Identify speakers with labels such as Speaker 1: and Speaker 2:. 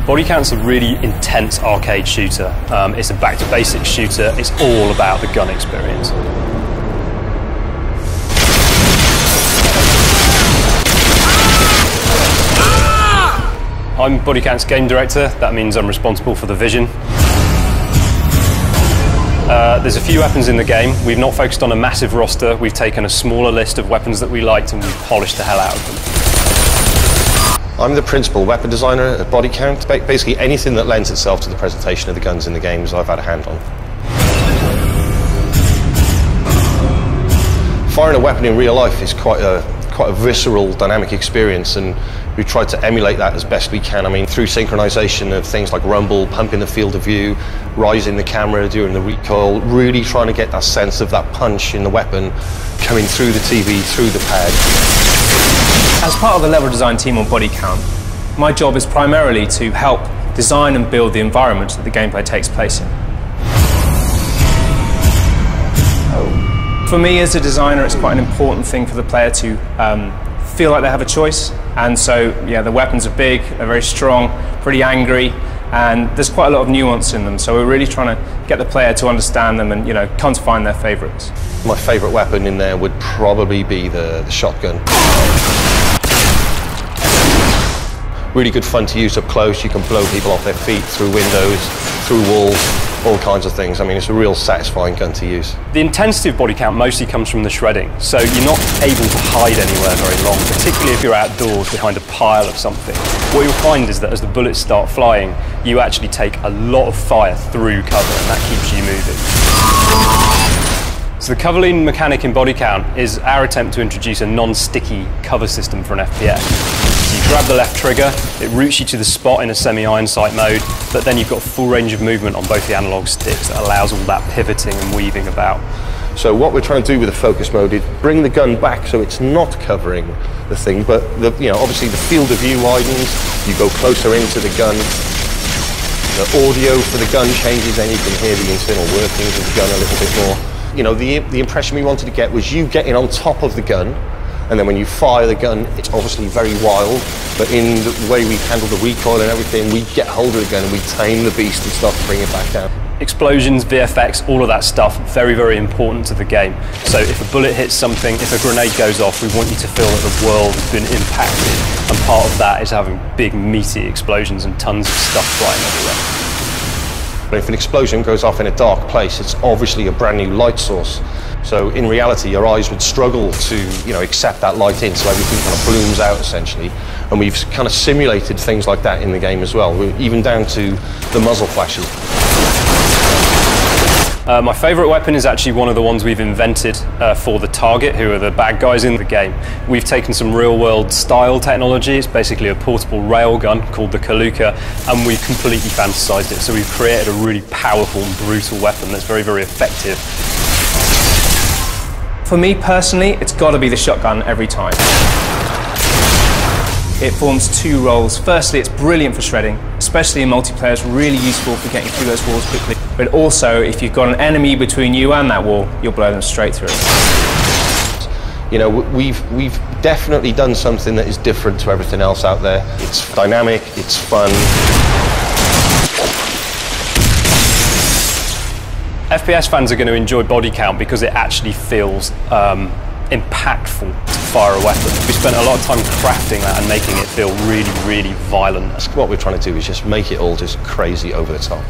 Speaker 1: Bodycount's a really intense arcade shooter. It's a back-to-basics shooter. It's all about the gun experience. I'm Bodycount's game director. That means I'm responsible for the vision. There's a few weapons in the game. We've not focused on a massive roster. We've taken a smaller list of weapons that we liked and we've polished the hell out of them.
Speaker 2: I'm the principal weapon designer at Bodycount. Basically anything that lends itself to the presentation of the guns in the games I've had a hand on. Firing a weapon in real life is quite a visceral, dynamic experience, and we've tried to emulate that as best we can. I mean, through synchronization of things like rumble, pumping the field of view, rising the camera during the recoil, really trying to get that sense of that punch in the weapon coming through the TV, through the pad.
Speaker 3: As part of the level design team on Bodycount, my job is primarily to help design and build the environment that the gameplay takes place in. For me as a designer, it's quite an important thing for the player to feel like they have a choice. And so, yeah, the weapons are big, they're very strong, pretty angry, and there's quite a lot of nuance in them. So we're really trying to get the player to understand them and, you know, come to find their favourites.
Speaker 2: My favourite weapon in there would probably be the shotgun. Really good fun to use up close. You can blow people off their feet, through windows, through walls, all kinds of things. I mean, it's a real satisfying gun to use.
Speaker 1: The intensity of Bodycount mostly comes from the shredding, so you're not able to hide anywhere very long, particularly if you're outdoors behind a pile of something. What you'll find is that as the bullets start flying, you actually take a lot of fire through cover, and that keeps you moving. So the cover lean mechanic in Bodycount is our attempt to introduce a non-sticky cover system for an FPS. So you grab the left trigger, it routes you to the spot in a semi-iron sight mode, but then you've got full range of movement on both the analog sticks that allows all that pivoting and weaving about.
Speaker 2: So what we're trying to do with the focus mode is bring the gun back so it's not covering the thing, but obviously the field of view widens, you go closer into the gun, the audio for the gun changes, and you can hear the internal workings of the gun a little bit more. You know, the impression we wanted to get was you getting on top of the gun, and then when you fire the gun, it's obviously very wild, but in the way we handle the recoil and everything, we get hold of the gun and we tame the beast and start to bring it back down.
Speaker 1: Explosions, VFX, all of that stuff, very, very important to the game. So if a bullet hits something, if a grenade goes off, we want you to feel that the world has been impacted, and part of that is having big, meaty explosions and tons of stuff flying everywhere.
Speaker 2: But if an explosion goes off in a dark place, it's obviously a brand new light source. So in reality, your eyes would struggle to, accept that light in, so everything kind of blooms out essentially. And we've kind of simulated things like that in the game as well, even down to the muzzle flashes.
Speaker 1: My favourite weapon is actually one of the ones we've invented for the target, who are the bad guys in the game. We've taken some real-world style technology. It's basically a portable railgun called the Kaluka, and we've completely fantasised it. So we've created a really powerful and brutal weapon that's very, very effective.
Speaker 3: For me personally, it's got to be the shotgun every time. It forms two roles. Firstly, it's brilliant for shredding, especially in multiplayer. It's really useful for getting through those walls quickly. But also, if you've got an enemy between you and that wall, you'll blow them straight through.
Speaker 2: You know, we've definitely done something that is different to everything else out there. It's dynamic, it's fun.
Speaker 1: FPS fans are going to enjoy Bodycount because it actually feels impactful to fire a weapon. We spent a lot of time crafting that and making it feel really, really violent.
Speaker 2: What we're trying to do is just make it all just crazy over the top.